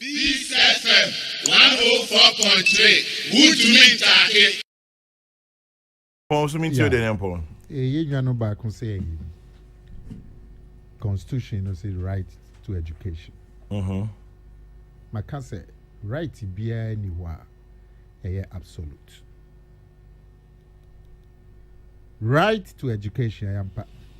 Peace FM 104.3. Who to me take? Also mean to the example. You know back say Constitution you say right to education. My can say right to be anywhere absolute. Right to education I am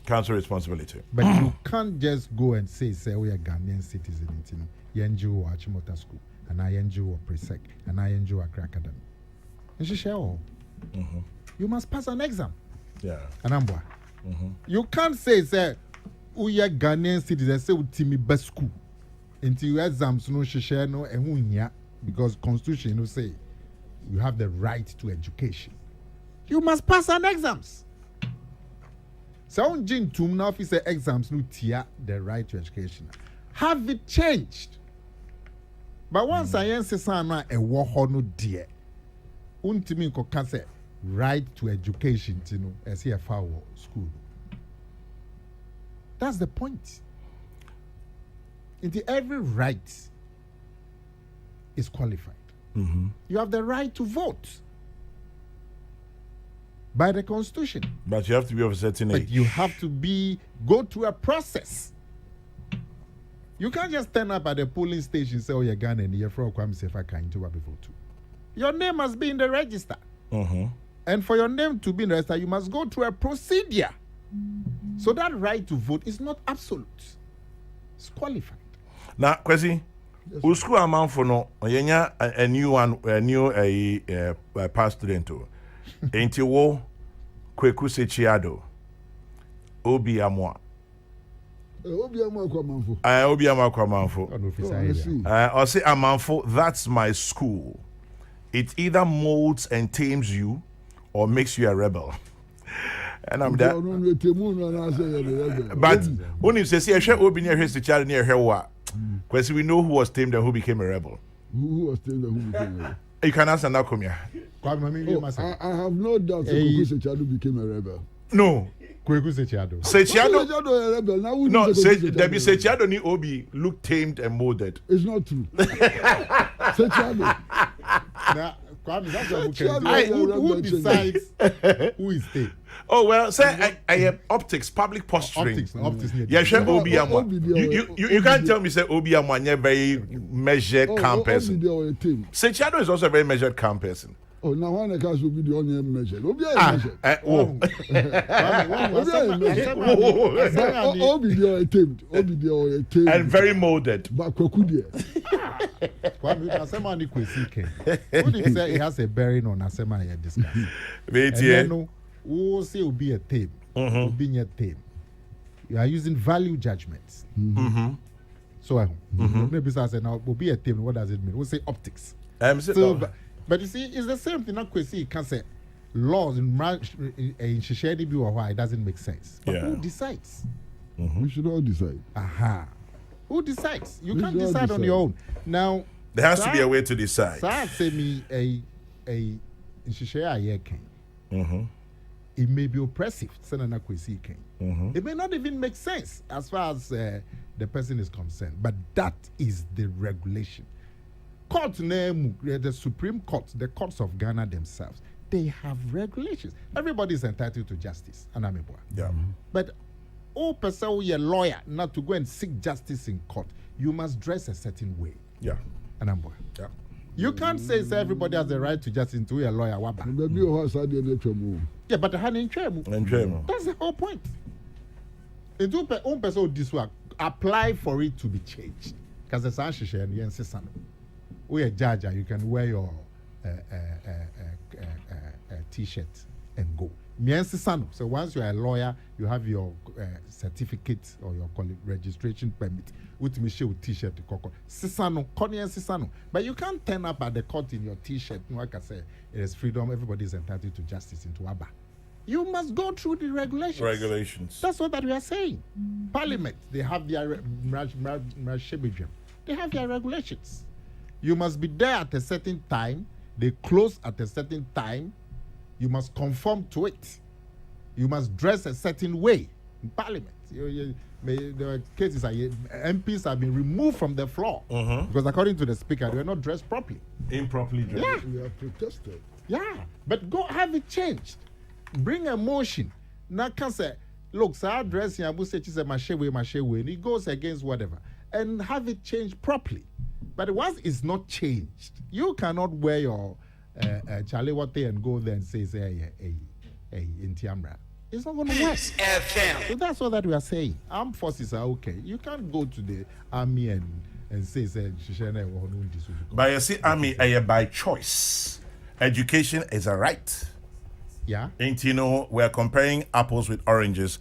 Council responsibility. But you can't just go and say we are Ghanaian citizen in Yenju Achimota School, and I Yenju Presec, and I Yenju Accra Academy. And she share all. You must pass an exam. Yeah. Anambwa. You can't say we are Ghanaian citizen say we timi best school until your exams no share no and because constitution you say you have the right to education. You must pass an exams. So Jin Tum now officer exams no tia the right to education. Have it changed? But once I answer sana a war no dear. Untimi ko kase right to education tino as here for school. That's the point. Into every right is qualified. You have the right to vote by the constitution. But you have to be of a certain age. But you have to go through a process. You can't just stand up at the polling station and say, oh, you're Ghana and you're from Kwame Sefa Kain to vote too. Your name must be in the register. And for your name to be in the register, you must go through a procedure. So that right to vote is not absolute. It's qualified. Now, Kwesi, who school amount for no, a new one, a new past student too. Ain't you wo kweku se chiado obi amwa kwa manfo I say amanfo, that's my school. It either molds and tames you or makes you a rebel. And I'm that. But when you say obi near his child near her wa, because we know who was tamed and who became a rebel. Who was tamed and who became a rebel? You can answer now, Akomea. I have no doubt that Kweku Sechiado became a rebel. No. Kweku Sechiado. Sechiado a rebel. Now no, Debbie Sechiado ni Obi look tamed and molded. It's not true. Sechiado. Now, Kwame, that's what who decides who is tamed? Oh well, say I am optics, public posturing. Optics. Yeah, sure. Obi Amwa. You can't tell me say Obi Amwa very measured calm person. Sechiado is also a very measured calm person. Oh, now one of us will be the only measured. Obi measured. Obi and very molded. But Kweku there. Kwame, Asema ni Kwesi Ken. Who did say it has a bearing on Asema here discuss? Wait here. Who say will be a tape, will be a tape. You are using value judgments. So maybe I say now will be a tape. What does it mean? We'll say optics. But you see, it's the same thing. Not Kwesi can say laws in Shishedi or why it doesn't make sense. But who decides? We should all decide. Who decides? You can't decide on your own. Now there has to be a way to decide. Say me a Shishedi it may be oppressive, it may not even make sense as far as the person is concerned, but that is the regulation. Court name, the Supreme Court, the courts of Ghana themselves, they have regulations. Everybody is entitled to justice. Yeah. But all person who is a lawyer not to go and seek justice in court, you must dress a certain way. Yeah. Yeah. You can't say everybody has the right to justice into a lawyer. Yeah, but that's the whole point. Into own person this work, apply for it to be changed. Because the Sanshisha and Yensisan, we a judge, you can wear your t-shirt and go. So once you're a lawyer, you have your certificate or your registration permit. With me show t-shirt Sisano, Konya Sisano. But you can't turn up at the court in your t-shirt. Like I say, it is freedom. Everybody is entitled to justice into Abba. You must go through the regulations. That's what that we are saying. Parliament, they have their they have their regulations. You must be there at a certain time. They close at a certain time. You must conform to it. You must dress a certain way in Parliament. There were cases MPs have been removed from the floor because according to the speaker, they were not dressed properly. Improperly dressed. Yeah. We have protested. Yeah, but go have it changed. Bring a motion. Now can say, look, sir, dressing Abu said she's a mashewe, and it goes against whatever. And have it changed properly. But once it's not changed, you cannot wear your Charlie Watte and go there and say, hey, in Tiamra. It's not going to work. So that's all that we are saying. Armed forces are okay. You can't go to the army and say, but you see, army by choice. Education is a right. Yeah. And we're comparing apples with oranges.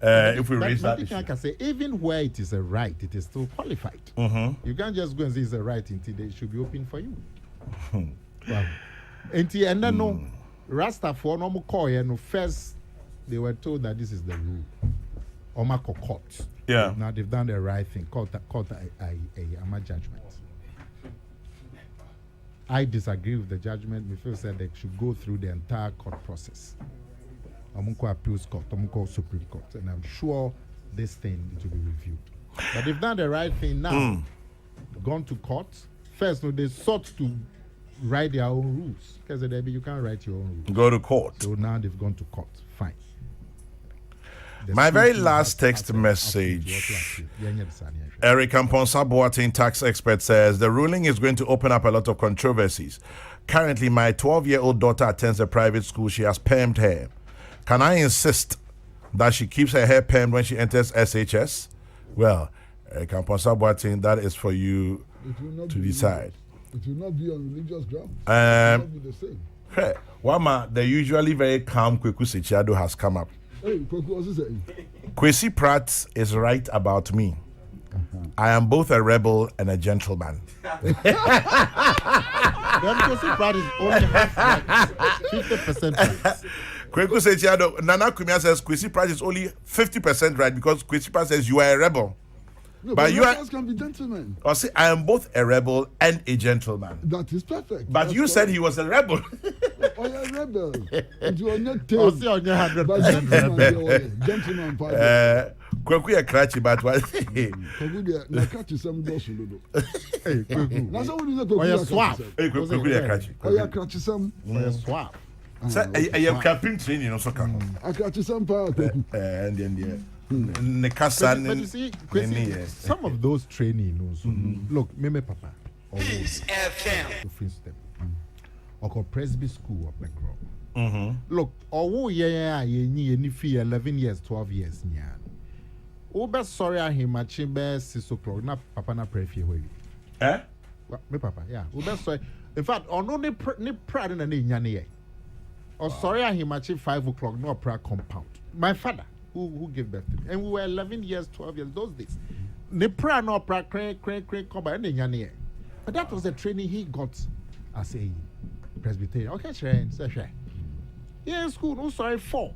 If we raise that issue. I can say, even where it is a right, it is still qualified. You can't just go and say it's a right until they should be open for you. Wow. And then no, Rastafarian no call no first. They were told that this is the rule. Omako court. Yeah. Now they've done the right thing. Court a judgment. I disagree with the judgment. We feel said they should go through the entire court process. Omunko appeals court, Omunko Supreme Court, and I'm sure this thing it will be reviewed. But they've done the right thing now. Gone to court. First, no, they sought to write their own rules. Because you can't write your own rules. Go to court. So now they've gone to court. Fine. My very last text message. Eric Amponsa Boateng, tax expert, says the ruling is going to open up a lot of controversies. Currently, my 12-year-old daughter attends a private school. She has permed hair. Can I insist that she keeps her hair permed when she enters SHS? Well, Eric Amponsa Boateng, that is for you to decide. It will not be on religious grounds. It will not be the same. Hey, Wama, the usually very calm Kweku Sechiado has come up. Hey, Kweku, what's he saying? Kwesi Pratt is right about me. I am both a rebel and a gentleman. Kwesi Pratt is only half right, 50% right. Kweku Sechiado, Nana Kumia says Kwesi Pratt is only 50% right because Kwesi Pratt says you are a rebel. No, but you can be gentlemen. Or say I am both a rebel and a gentleman. That is perfect. But you said he was a rebel. Oh, a rebel. And you are not I'll see on your 100% gentleman. Kweku ya krachi but what? Kweku ya krachi some dosu lodo. Hey, Kweku. Na so we Kweku ya swap. Hey, Kweku ya krachi. Oh, ya krachi some. Ya swap. So I am camping training also come. I krachi some power Kweku. And then but you see, some of those training also, look, Meme Papa, or or Presby School of Background. Look, or ye fee 11 years, 12 years, Oba sorry, I him at Chimbe 6 o'clock, not Papa na pray for you. Eh? Me Papa, yeah. Oba sorry. In fact, on no pride in the Nyani. Or sorry, I him at 5 o'clock, no prayer compound. My father. Who gave birth to me. And we were 11 years, 12 years, those days. But that was the training he got as a Presbyterian. Okay, sure. Yeah, school, no sorry for.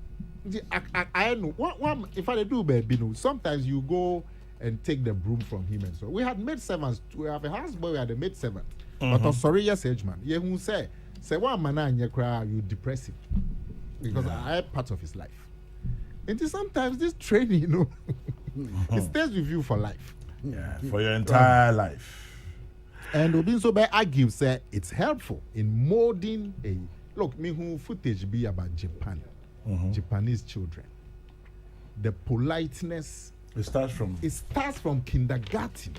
I know. If I do, baby, sometimes you go and take the broom from him and so. We had maid servants. We have a houseboy, we had a maid servant. But sorry, yes, age man. Yeah, who say one man and you depressive. Because I am part of his life. And sometimes this training, it stays with you for life. Yeah, for your entire life. And Obinso Bay argues that it's helpful in molding a look. Me who footage be about Japan, Japanese children. The politeness. It starts from kindergarten.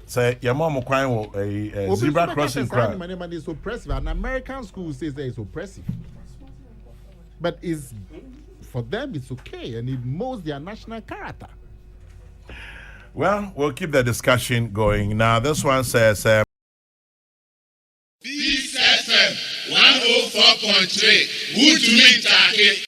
Say your mom crying a zebra crossing crowd. Is oppressive. An American school says that it's oppressive, but is. For them, it's okay, and it molds their national character. Well, we'll keep the discussion going. Now, this one says... Peace FM 104.3. Who to me, Taki?